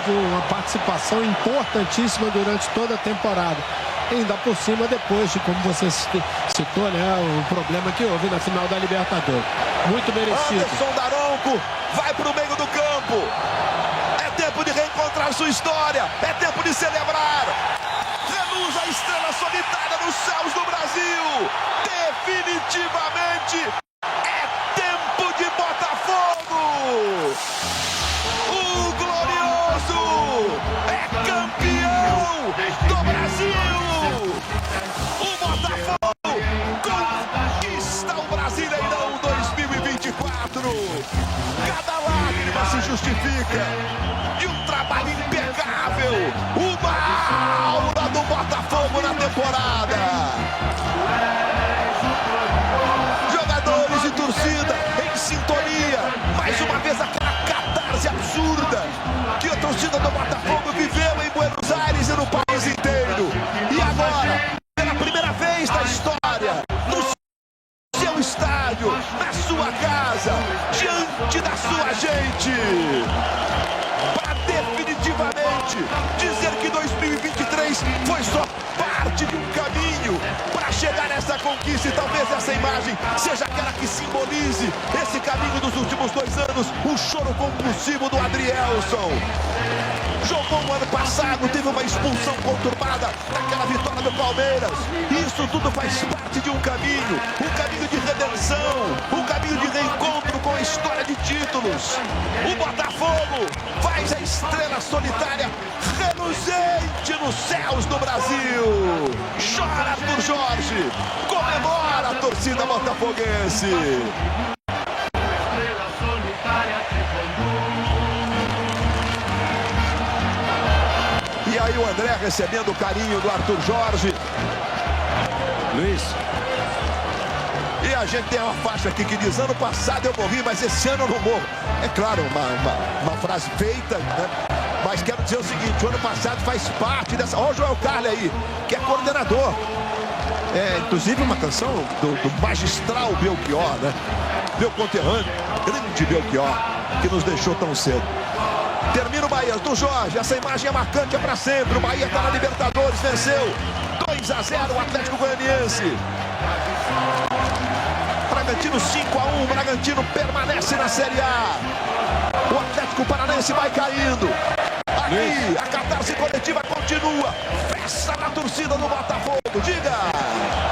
teve uma participação importantíssima durante toda a temporada. E ainda por cima, depois de, como você citou, né, o problema que houve na final da Libertadores. Muito merecido. Anderson Daronco vai para o meio do campo. É tempo de reencontrar sua história. É tempo de celebrar. Reluz a estrela solitária nos céus do Brasil. Definitivamente é tempo de Botafogo. O glorioso é campeão do Brasil. O Botafogo conquista o Brasileirão 2024. Cada lágrima se justifica. E um trabalho impecável. Uma aula do Botafogo na temporada. Jogadores e torcida em sintonia. Mais uma vez aquela catarse absurda que a torcida do Botafogo viveu em Buenos Aires e no país inteiro. E agora, pela primeira vez na história, no seu estádio, na sua casa, diante da sua gente, para definitivamente dizer que 2023 foi só parte de um caminho para chegar nessa conquista. E talvez essa imagem seja aquela que simbolize esse caminho dos últimos 2 anos, o choro compulsivo do Adrielson. Jogou o ano passado, teve uma expulsão conturbada naquela vitória do Palmeiras. Isso tudo faz parte de um caminho de redenção, um caminho de reencontro com a história de títulos. O Botafogo faz a estrela solitária reluzente nos céus do Brasil. Chora Arthur Jorge, comemora a torcida botafoguense. E aí o André recebendo o carinho do Arthur Jorge. Luiz. E a gente tem uma faixa aqui que diz: ano passado eu morri, mas esse ano eu não morro. É claro, uma frase feita, né? Mas quero dizer o seguinte: o ano passado faz parte dessa... Olha o Joel Carli aí, que é coordenador. É, inclusive uma canção do magistral Belchior, né? Meu conterrâneo, grande Belchior, que nos deixou tão cedo. Termina o Bahia, do Jorge, essa imagem é marcante, é para sempre. O Bahia está na Libertadores, venceu 2-0 o Atlético Goianiense. Bragantino 5-1, Bragantino permanece na Série A. O Atlético Paranaense vai caindo. Aqui, a catarse coletiva continua. Festa na torcida do Botafogo, diga!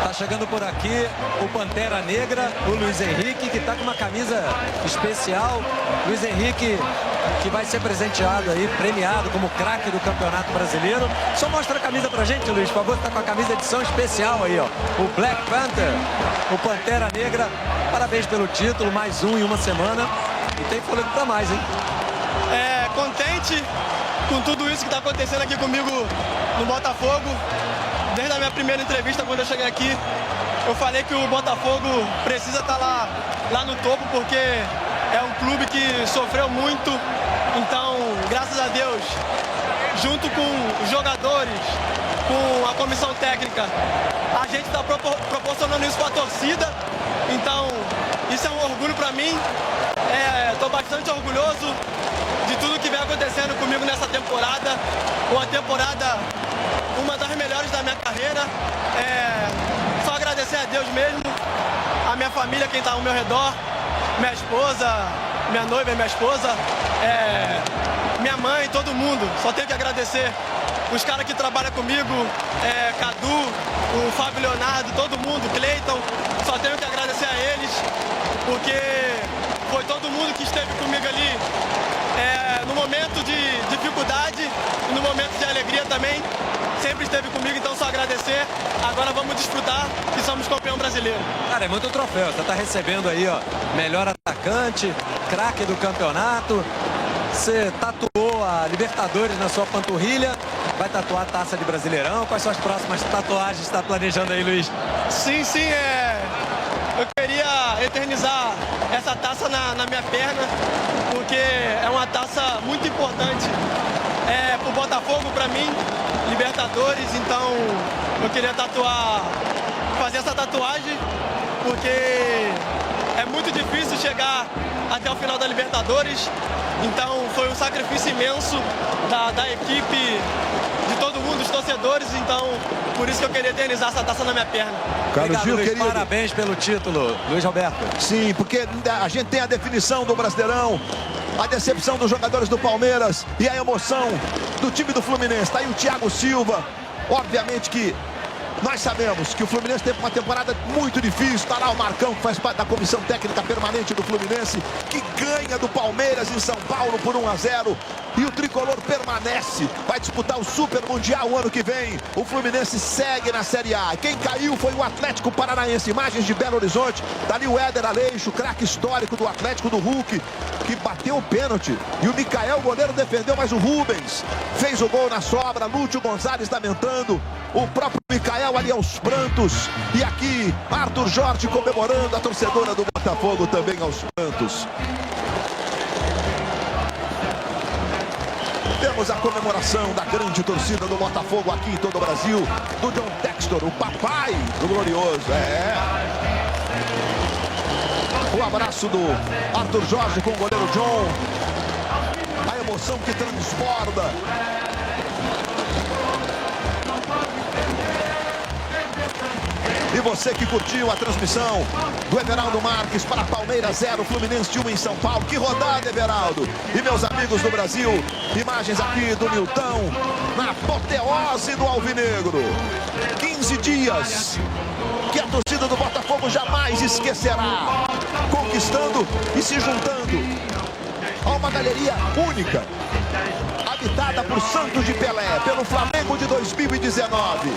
Tá chegando por aqui o Pantera Negra, o Luiz Henrique, que tá com uma camisa especial. Luiz Henrique, que vai ser presenteado aí, premiado como craque do Campeonato Brasileiro. Só mostra a camisa pra gente, Luiz, por favor, tá com a camisa edição especial aí, ó. O Black Panther, o Pantera Negra. Parabéns pelo título, mais um em uma semana. E tem fôlego pra mais, hein? Contente com tudo isso que tá acontecendo aqui comigo no Botafogo. Desde a minha primeira entrevista, quando eu cheguei aqui, eu falei que o Botafogo precisa estar lá no topo, porque é um clube que sofreu muito. Então, graças a Deus, junto com os jogadores, com a comissão técnica, a gente está proporcionando isso para a torcida. Então, isso é um orgulho para mim. Estou bastante orgulhoso de tudo que vem acontecendo comigo nessa temporada. Uma temporada, uma das melhores da minha carreira. Só agradecer a Deus mesmo, a minha família, quem está ao meu redor, minha esposa, minha noiva e minha esposa, minha mãe, todo mundo. Só tenho que agradecer os caras que trabalham comigo, Cadu, o Fábio Leonardo, todo mundo, Cleiton. Só tenho que agradecer a eles, porque foi todo mundo que esteve comigo ali no momento de dificuldade e no momento de alegria também. Sempre esteve comigo, então só agradecer. Agora vamos desfrutar que somos campeão brasileiro. Cara, é muito troféu. Você tá recebendo aí, ó, melhor atacante, craque do campeonato. Você tatuou a Libertadores na sua panturrilha. Vai tatuar a taça de Brasileirão. Quais são as próximas tatuagens que está planejando aí, Luiz? Sim, eu queria eternizar essa taça na minha perna, porque é uma taça muito importante pro Botafogo, para mim, Libertadores. Então eu queria fazer essa tatuagem, porque é muito difícil chegar até o final da Libertadores. Então foi um sacrifício imenso da equipe, de todo mundo, dos torcedores. Então por isso que eu queria eternizar essa taça na minha perna. Carlos Gil, Luiz, querido. parabéns pelo título, Luiz Roberto. Sim, porque a gente tem a definição do Brasileirão, a decepção dos jogadores do Palmeiras e a emoção do time do Fluminense. Tá aí o Thiago Silva. Obviamente que nós sabemos que o Fluminense teve uma temporada muito difícil. Está lá o Marcão, que faz parte da comissão técnica permanente do Fluminense, que ganha do Palmeiras em São Paulo por 1-0. E o tricolor permanece, vai disputar o Super Mundial o ano que vem. O Fluminense segue na Série A. Quem caiu foi o Atlético Paranaense. Imagens de Belo Horizonte. Dali o Éder Aleixo, craque histórico do Atlético, do Hulk, que bateu o pênalti. E o Micael, o goleiro, defendeu, mas o Rubens fez o gol na sobra. Lúcio Gonzalez lamentando. O próprio Micael ali aos prantos. E aqui, Arthur Jorge comemorando. A torcedora do Botafogo também aos prantos. Temos a comemoração da grande torcida do Botafogo aqui em todo o Brasil, do John Textor, o papai do Glorioso. O abraço do Arthur Jorge com o goleiro John. A emoção que transborda. E você que curtiu a transmissão do Everaldo Marques para Palmeiras 0, Fluminense 1 em São Paulo. Que rodada, Everaldo! E meus amigos do Brasil, imagens aqui do Nilton na apoteose do Alvinegro. 15 dias que a torcida do Botafogo jamais esquecerá. Conquistando e se juntando a uma galeria única, habitada por Santos de Pelé, pelo Flamengo de 2019.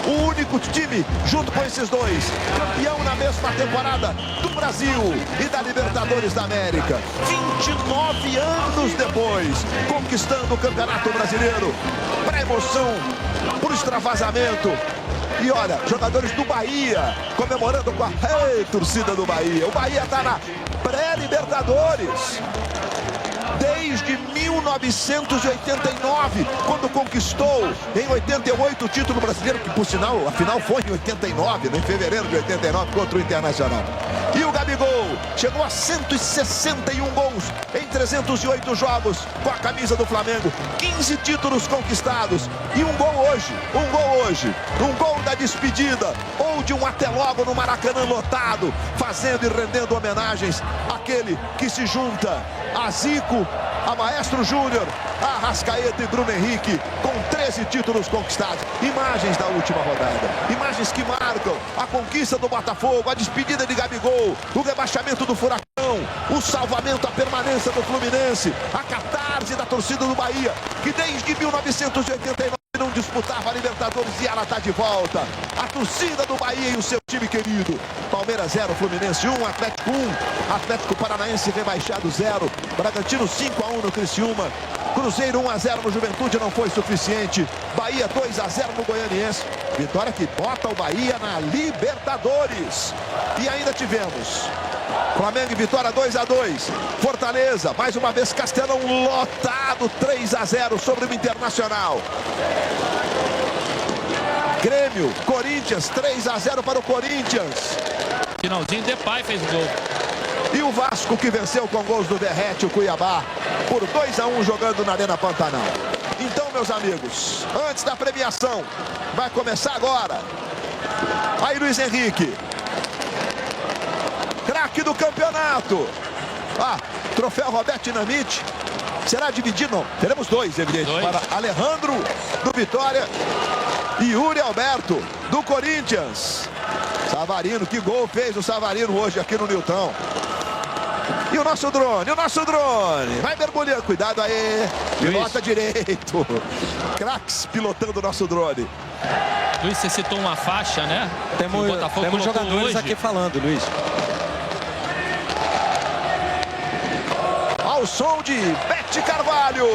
O único time, junto com esses dois, campeão na mesma temporada do Brasil e da Libertadores da América. 29 anos depois, conquistando o Campeonato Brasileiro. Para emoção, por extravasamento. E olha, jogadores do Bahia comemorando com a torcida do Bahia. O Bahia está na pré-Libertadores desde 1989, quando conquistou em 88 o título brasileiro, que por sinal, a final foi em 89, em fevereiro de 89, contra o Internacional. E o Gabigol chegou a 161 gols em 308 jogos com a camisa do Flamengo. 15 títulos conquistados e um gol hoje, um gol da despedida ou de um até logo no Maracanã lotado, fazendo e rendendo homenagens àquele que se junta a Zico, a Maestro Júnior, a Arrascaeta e Bruno Henrique, com 13 títulos conquistados. Imagens da última rodada, imagens que marcam a conquista do Botafogo, a despedida de Gabigol, o rebaixamento do Furacão, o salvamento, a permanência do Fluminense, a catarse da torcida do Bahia, que desde 1989 não disputava a Libertadores e ela está de volta. A torcida do Bahia e o seu time querido. Palmeiras 0, Fluminense 1, Atlético 1, Atlético Paranaense rebaixado 0, Bragantino 5-1 no Criciúma, Cruzeiro 1-0 no Juventude, não foi suficiente. Bahia 2-0 no Goianiense. Vitória que bota o Bahia na Libertadores. E ainda tivemos Flamengo e Vitória 2-2. Fortaleza, mais uma vez Castelão lotado, 3-0 sobre o Internacional. Grêmio, Corinthians, 3-0 para o Corinthians. Finalzinho, Depay fez o gol. E o Vasco, que venceu com gols do Verrete, o Cuiabá, por 2-1 jogando na Arena Pantanal. Então, meus amigos, antes da premiação, vai começar agora. Aí, Luiz Henrique, craque do campeonato. Troféu Roberto Dinamite. Será dividido? Não, teremos dois, evidente. Para Alejandro, do Vitória, e Yuri Alberto, do Corinthians. Savarino, que gol fez o Savarino hoje aqui no Nilton. E o nosso drone, vai mergulhando, cuidado aí, pilota direito. Craques pilotando o nosso drone. Luiz, você citou uma faixa, né? Temos jogadores hoje aqui falando, Luiz. Ao som de Bete Carvalho.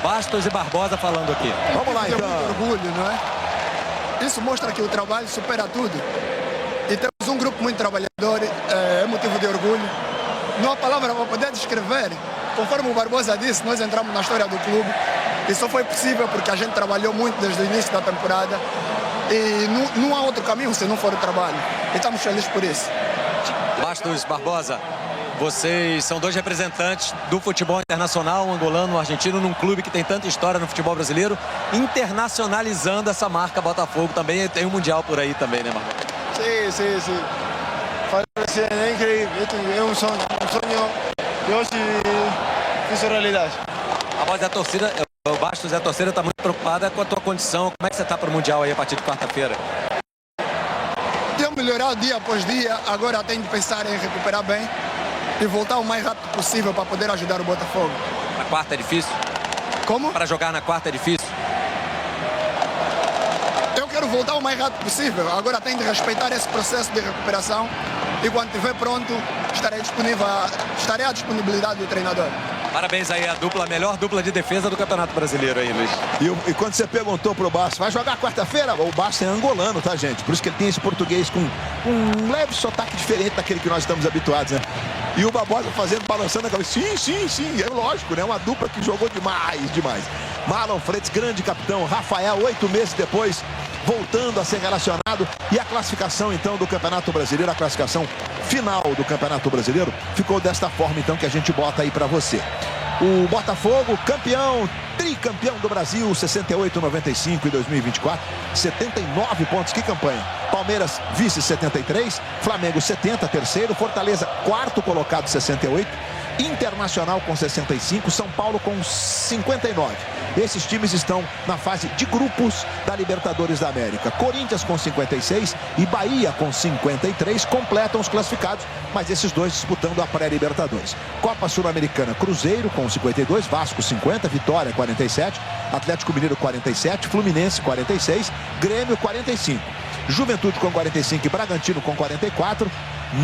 Bastos e Barbosa falando aqui. Vamos lá, então. Muito orgulho, não é? Isso mostra que o trabalho supera tudo. E temos um grupo muito trabalhador, é motivo de orgulho. Não há palavra para poder descrever. Conforme o Barbosa disse, nós entramos na história do clube. E só foi possível porque a gente trabalhou muito desde o início da temporada. E não há outro caminho se não for o trabalho. E estamos felizes por isso. Bastos, Barbosa, vocês são dois representantes do futebol internacional, um angolano, um argentino, num clube que tem tanta história no futebol brasileiro, internacionalizando essa marca Botafogo também. Tem um Mundial por aí também, né, Barbosa? Sim. É incrível. É um sonho. E hoje fiz realidade. A voz da torcida, o Bastos e a torcida está muito preocupada com a tua condição. Como é que você está para o Mundial aí a partir de quarta-feira? Tenho melhorado dia após dia, agora tenho de pensar em recuperar bem e voltar o mais rápido possível para poder ajudar o Botafogo. Na quarta é difícil? Como? Para jogar na quarta é difícil? Eu quero voltar o mais rápido possível, agora tenho de respeitar esse processo de recuperação e quando estiver pronto estarei à disponibilidade do treinador. Parabéns aí, a melhor dupla de defesa do Campeonato Brasileiro aí, Luiz. E quando você perguntou pro Bastos, vai jogar quarta-feira? O Bastos é angolano, tá, gente? Por isso que ele tem esse português com um leve sotaque diferente daquele que nós estamos habituados, né? E o Barbosa balançando a cabeça. Sim, é lógico, né? Uma dupla que jogou demais. Marlon Freitas, grande capitão. Rafael, 8 meses depois, voltando a ser relacionado. E a classificação, então, do Campeonato Brasileiro, a classificação final do Campeonato Brasileiro, ficou desta forma, então, que a gente bota aí pra você. O Botafogo, campeão, tricampeão do Brasil, 68, 95 e 2024, 79 pontos, que campanha. Palmeiras, vice, 73, Flamengo, 70, terceiro, Fortaleza, quarto colocado, 68, Internacional com 65, São Paulo com 59. Esses times estão na fase de grupos da Libertadores da América. Corinthians com 56 e Bahia com 53 completam os classificados, mas esses dois disputando a pré-Libertadores. Copa Sul-Americana, Cruzeiro com 52, Vasco 50, Vitória 47, Atlético Mineiro 47, Fluminense 46, Grêmio 45. Juventude com 45 e Bragantino com 44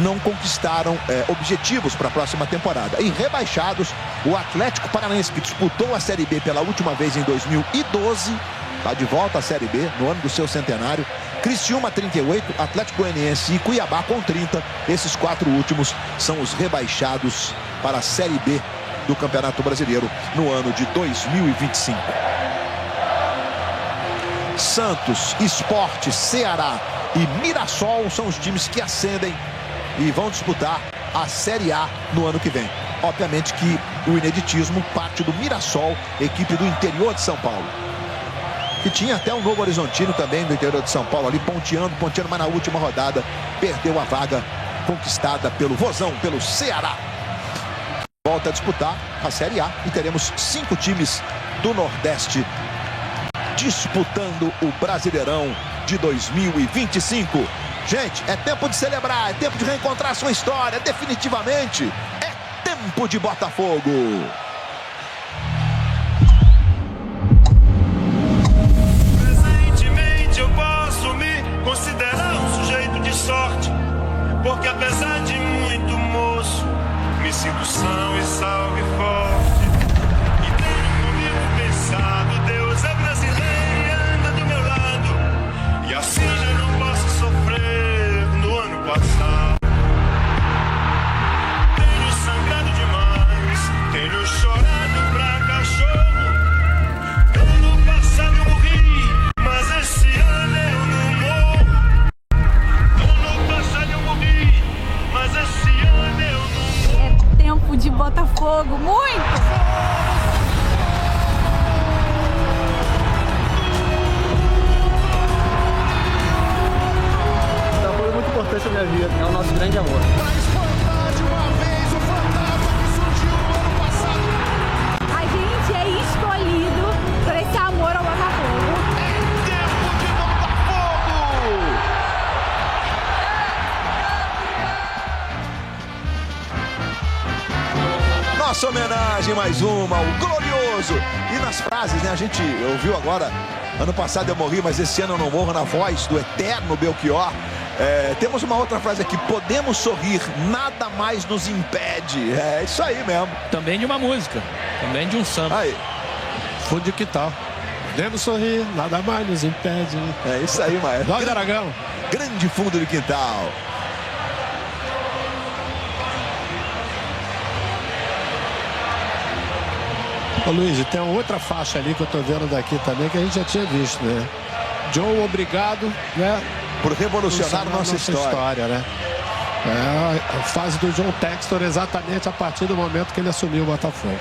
não conquistaram objetivos para a próxima temporada. E rebaixados, o Atlético Paranaense, que disputou a Série B pela última vez em 2012, está de volta à Série B no ano do seu centenário. Criciúma 38, Atlético Goianiense e Cuiabá com 30. Esses quatro últimos são os rebaixados para a Série B do Campeonato Brasileiro no ano de 2025. Santos, Sport, Ceará e Mirassol são os times que ascendem e vão disputar a Série A no ano que vem. Obviamente que o ineditismo parte do Mirassol, equipe do interior de São Paulo. E tinha até um Novo Horizontino também do interior de São Paulo ali ponteando, mas na última rodada perdeu a vaga conquistada pelo Vozão, pelo Ceará. Volta a disputar a Série A e teremos 5 times do Nordeste disputando o Brasileirão de 2025. Gente, é tempo de celebrar, é tempo de reencontrar sua história, definitivamente é tempo de Botafogo. Presentemente eu posso me considerar um sujeito de sorte, porque apesar de muito moço, me sinto são e salve forte. E tenho comigo pensado, Deus é brasileiro e anda do meu lado, e assim eu não posso sofrer no ano passado. Tenho sangrado demais, tenho chorado pra cachorro. Ano passado eu morri, mas esse ano eu não morro. Ano passado eu morri, mas esse ano eu não morro. É tempo de Botafogo, muito! Foi muito importante na minha vida. É o nosso grande amor. A gente é escolhido por esse amor ao Botafogo. É tempo de Botafogo! Nossa homenagem, mais uma, ao glorioso. E nas frases, né? A gente ouviu agora, ano passado eu morri, mas esse ano eu não morro, na voz do eterno Belchior. Temos uma outra frase aqui: podemos sorrir, nada mais nos impede. É isso aí mesmo. Também de uma música, também de um samba. Aí. Fundo de quintal. Podemos sorrir, nada mais nos impede. É isso aí, Maestro. Jorge Aragão. Grande fundo de quintal. Ô Luiz, tem outra faixa ali que eu tô vendo daqui também que a gente já tinha visto, né? John, obrigado, né? Por revolucionar nossa história, né? É a fase do John Textor exatamente a partir do momento que ele assumiu o Botafogo.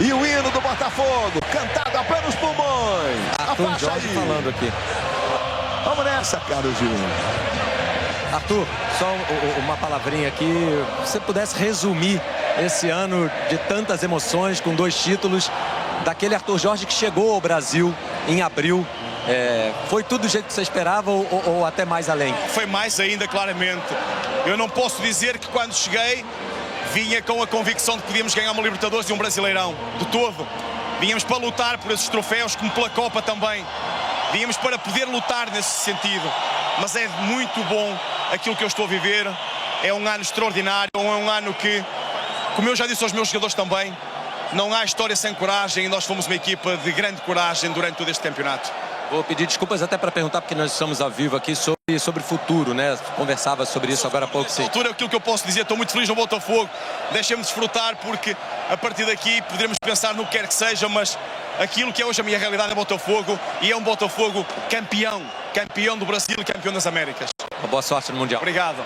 E o hino do Botafogo, cantado a plenos pulmões. Arthur Jorge falando aqui. Vamos nessa, Carlos Gil. Arthur, só uma palavrinha aqui. Se você pudesse resumir esse ano de tantas emoções, com 2 títulos, daquele Arthur Jorge que chegou ao Brasil em abril. Foi tudo do jeito que você esperava ou até mais além? Foi mais ainda, claramente. Eu não posso dizer que quando cheguei vinha com a convicção de que podíamos ganhar uma Libertadores e um Brasileirão, de todo. Vínhamos para lutar por esses troféus, como pela Copa também. Vínhamos para poder lutar nesse sentido. Mas é muito bom aquilo que eu estou a viver. É um ano extraordinário, é um ano que, como eu já disse aos meus jogadores também, não há história sem coragem e nós fomos uma equipa de grande coragem durante todo este campeonato. Vou pedir desculpas até para perguntar, porque nós estamos ao vivo aqui sobre futuro, né? Conversava sobre isso agora há pouco. Nessa altura, aquilo que eu posso dizer, estou muito feliz no Botafogo. Deixem-me desfrutar, porque a partir daqui poderemos pensar no que quer que seja, mas aquilo que é hoje a minha realidade é Botafogo, e é um Botafogo campeão. Campeão do Brasil e campeão das Américas. Boa sorte no Mundial. Obrigado.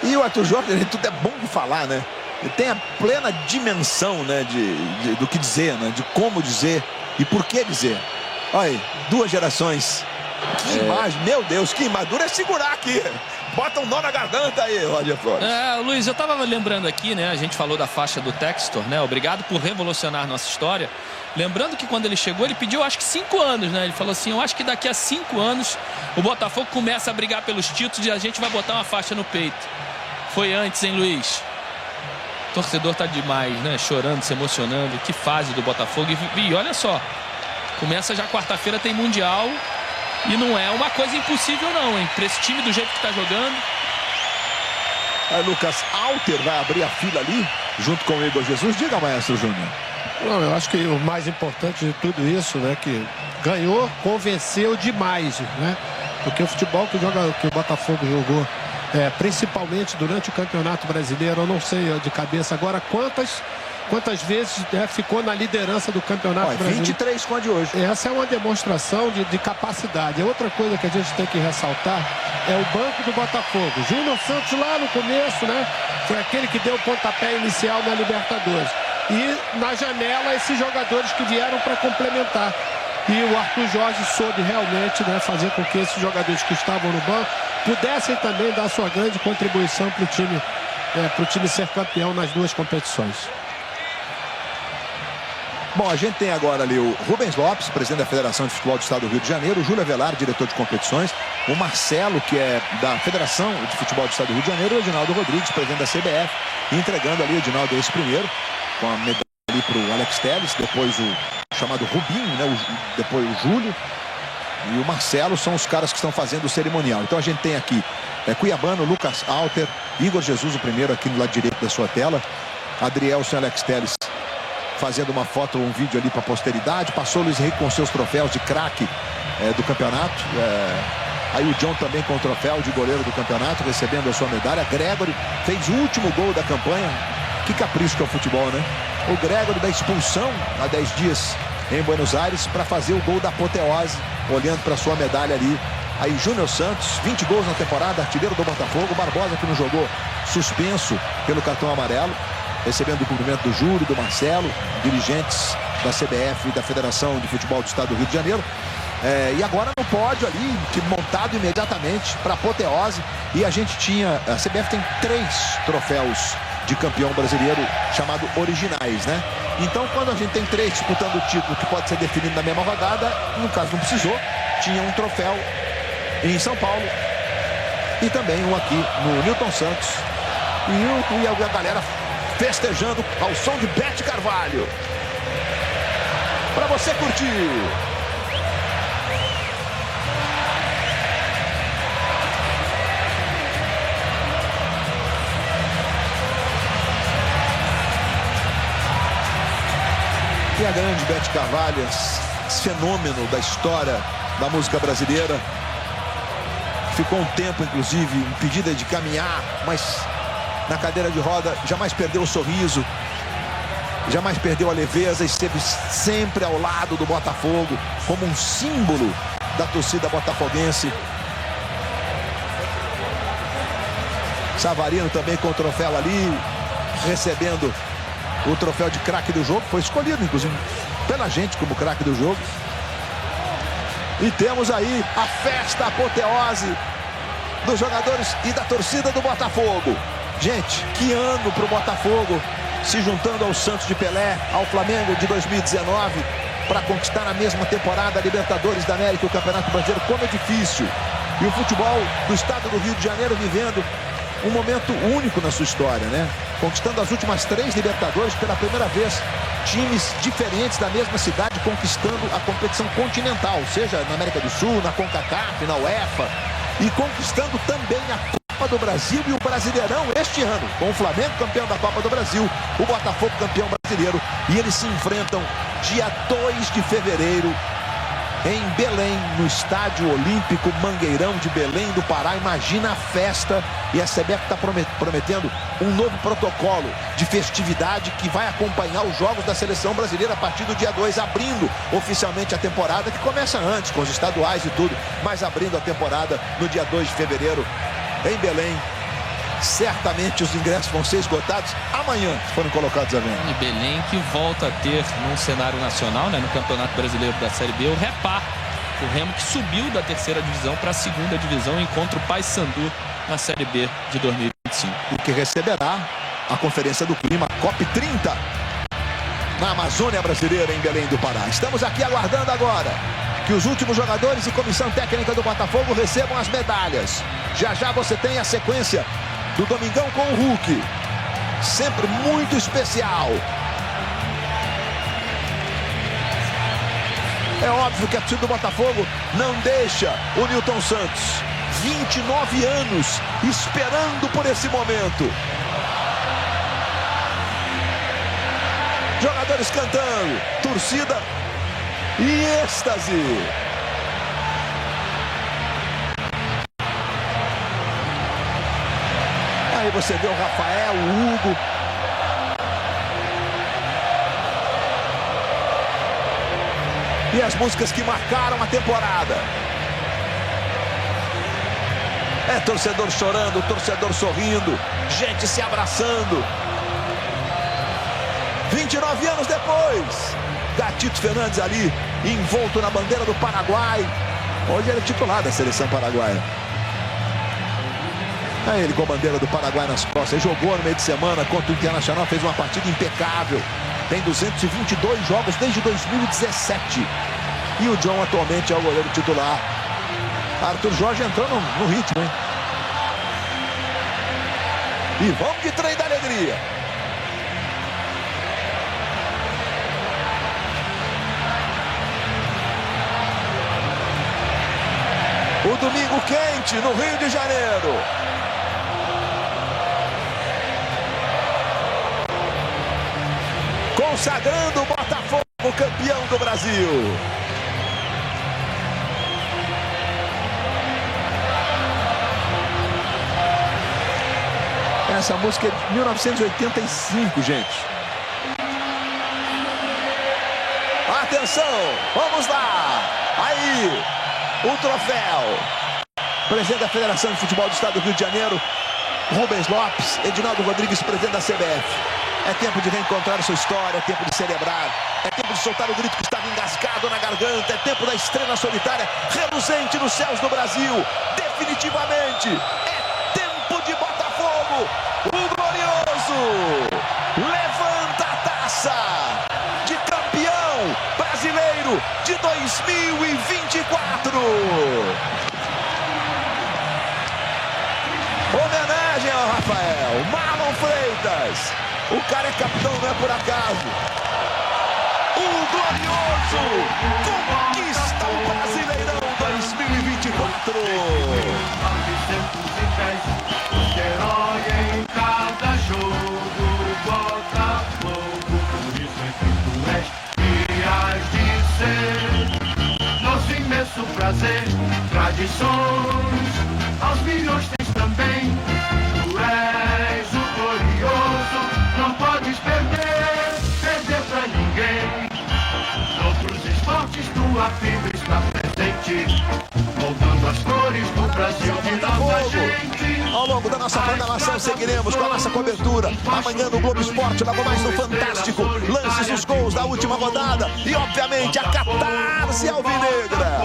E o Arthur Jorge, tudo é bom de falar, né? Ele tem a plena dimensão, né, do que dizer, né? De como dizer e por que dizer. Olha aí, 2 gerações. Que imagem, meu Deus, que imagem. Dura é segurar aqui. Bota um nó na garganta aí, Roger Flores. Luiz, eu tava lembrando aqui, né? A gente falou da faixa do Textor, né? Obrigado por revolucionar nossa história. Lembrando que quando ele chegou, ele pediu, acho que 5 anos, né? Ele falou assim, eu acho que daqui a 5 anos o Botafogo começa a brigar pelos títulos e a gente vai botar uma faixa no peito. Foi antes, hein, Luiz? O torcedor tá demais, né? Chorando, se emocionando. Que fase do Botafogo. E olha só, começa já quarta-feira, tem Mundial. E não é uma coisa impossível não, hein? Para esse time do jeito que tá jogando. Aí Lucas Alter vai abrir a fila ali, junto com o Igor Jesus. Diga, Maestro Júnior. Não, eu acho que o mais importante de tudo isso, né? Que ganhou, convenceu demais, né? Porque o futebol que o Botafogo jogou, principalmente durante o Campeonato Brasileiro, eu não sei de cabeça agora quantas vezes ficou na liderança do Campeonato Brasileiro. 23 com a de hoje. Essa é uma demonstração de capacidade. Outra coisa que a gente tem que ressaltar é o banco do Botafogo. Júnior Santos lá no começo, né? Foi aquele que deu o pontapé inicial na Libertadores. E na janela esses jogadores que vieram para complementar. E o Arthur Jorge soube realmente, né, fazer com que esses jogadores que estavam no banco pudessem também dar sua grande contribuição para o time ser campeão nas 2 competições. Bom, a gente tem agora ali o Rubens Lopes, presidente da Federação de Futebol do Estado do Rio de Janeiro, o Júlio Avelar, diretor de competições, o Marcelo, que é da Federação de Futebol do Estado do Rio de Janeiro, e o Edinaldo Rodrigues, presidente da CBF, entregando ali o Edinaldo esse primeiro, com a medalha ali para o Alex Telles, depois o chamado Rubinho, né, depois o Júlio e o Marcelo são os caras que estão fazendo o cerimonial. Então a gente tem aqui Cuiabano, Lucas Alter, Igor Jesus, o primeiro aqui no lado direito da sua tela, Adrielson e Alex Telles fazendo uma foto ou um vídeo ali para a posteridade. Passou o Luiz Henrique com seus troféus de craque do campeonato. Aí o John também com o troféu de goleiro do campeonato, recebendo a sua medalha. Gregory fez o último gol da campanha. Que capricho que é o futebol, né? O Gregory da expulsão há 10 dias em Buenos Aires para fazer o gol da apoteose, olhando para sua medalha ali. Aí Júnior Santos, 20 gols na temporada, artilheiro do Botafogo. Barbosa, que não jogou, suspenso pelo cartão amarelo, recebendo o cumprimento do Júlio, do Marcelo, dirigentes da CBF e da Federação de Futebol do Estado do Rio de Janeiro. E agora no pódio ali, montado imediatamente para apoteose. E a gente tinha, a CBF tem 3 troféus de campeão brasileiro chamado originais, né? Então, quando a gente tem 3 disputando o título que pode ser definido na mesma rodada, no caso não precisou, tinha um troféu em São Paulo e também um aqui no Newton Santos. E a galera festejando ao som de Bete Carvalho. Para você curtir. E a grande Bete Carvalho, esse fenômeno da história da música brasileira. Ficou um tempo, inclusive, impedida de caminhar, mas na cadeira de roda jamais perdeu o sorriso. Jamais perdeu a leveza e esteve sempre ao lado do Botafogo, como um símbolo da torcida botafoguense. Savarino também com o troféu ali, recebendo o troféu de craque do jogo. Foi escolhido, inclusive, pela gente como craque do jogo. E temos aí a festa, a apoteose dos jogadores e da torcida do Botafogo. Gente, que ano para o Botafogo, se juntando ao Santos de Pelé, ao Flamengo de 2019, para conquistar na mesma temporada a Libertadores da América e o Campeonato Brasileiro. Como é difícil. E o futebol do estado do Rio de Janeiro vivendo um momento único na sua história, né? Conquistando as últimas 3 Libertadores pela primeira vez. Times diferentes da mesma cidade conquistando a competição continental, seja na América do Sul, na CONCACAF, na UEFA, e conquistando também a Copa do Brasil e o Brasileirão este ano, com o Flamengo campeão da Copa do Brasil, o Botafogo campeão brasileiro, e eles se enfrentam dia 2 de fevereiro em Belém, no Estádio Olímpico Mangueirão de Belém do Pará. Imagina a festa, e a CBF está prometendo um novo protocolo de festividade que vai acompanhar os jogos da seleção brasileira a partir do dia 2, abrindo oficialmente a temporada, que começa antes, com os estaduais e tudo, mas abrindo a temporada no dia 2 de fevereiro em Belém. Certamente os ingressos vão ser esgotados amanhã, se forem colocados à venda. E Belém que volta a ter num cenário nacional, né, no Campeonato Brasileiro da Série B, o Repá. O Remo que subiu da 3ª divisão para a 2ª divisão, encontra o Paysandu na Série B de 2025. E que receberá a Conferência do Clima COP30 na Amazônia Brasileira, em Belém do Pará. Estamos aqui aguardando agora que os últimos jogadores e comissão técnica do Botafogo recebam as medalhas. Já já você tem a sequência do Domingão com o Hulk, sempre muito especial. É óbvio que a torcida do Botafogo não deixa o Nilton Santos, 29 anos, esperando por esse momento. Jogadores cantando, torcida e êxtase. Aí você vê o Rafael, o Hugo. E as músicas que marcaram a temporada. É torcedor chorando, torcedor sorrindo, gente se abraçando. 29 anos depois, Gatito Fernandes ali, envolto na bandeira do Paraguai. Hoje ele é titular da seleção paraguaia. É ele com a bandeira do Paraguai nas costas. Jogou no meio de semana contra o Internacional, fez uma partida impecável. Tem 222 jogos desde 2017. E o John atualmente é o goleiro titular. Arthur Jorge entrou no ritmo, hein? E vamos de trem da alegria. O domingo quente no Rio de Janeiro. Consagrando o Botafogo campeão do Brasil. Essa música é de 1985, gente. Atenção, vamos lá. Aí, o troféu. Presidente da Federação de Futebol do Estado do Rio de Janeiro, Rubens Lopes, Edinaldo Rodrigues, presidente da CBF. É tempo de reencontrar sua história, é tempo de celebrar, é tempo de soltar o grito que estava engasgado na garganta, é tempo da estrela solitária reluzente nos céus do Brasil. Definitivamente, é tempo de Botafogo, o glorioso levanta a taça de campeão brasileiro de 2024. Homenagem ao Rafael, Marlon Freitas. O cara é capitão, não é por acaso. O glorioso conquista o Brasileirão 2024. 910, herói em cada jogo, Botafogo, por isso é que tu és e hás de ser. Nosso imenso prazer, tradições, aos milhões tens também. Tu és o glorioso. Não podes perder, a fibra está presente, moldando as cores do Brasil de nossa gente. Ao longo da nossa programação seguiremos com a nossa cobertura. Amanhã no Globo Esporte, logo mais no Fantástico, lances dos gols da última rodada e obviamente a catarse alvinegra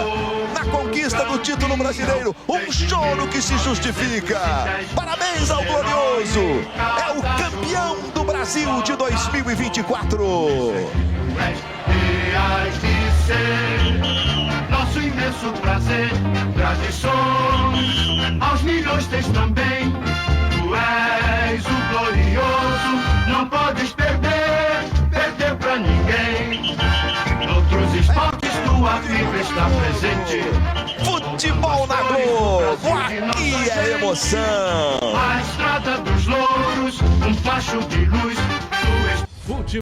na conquista do título brasileiro. Um choro que se justifica. Parabéns ao glorioso. É o campeão do Brasil de 2024. Reais de ser nosso imenso prazer, tradições aos milhões tens também. Tu és o glorioso, não podes perder pra ninguém. Noutros esportes tua fibra está presente. Futebol na Globo, aqui é emoção. A estrada dos louros, um facho de luz.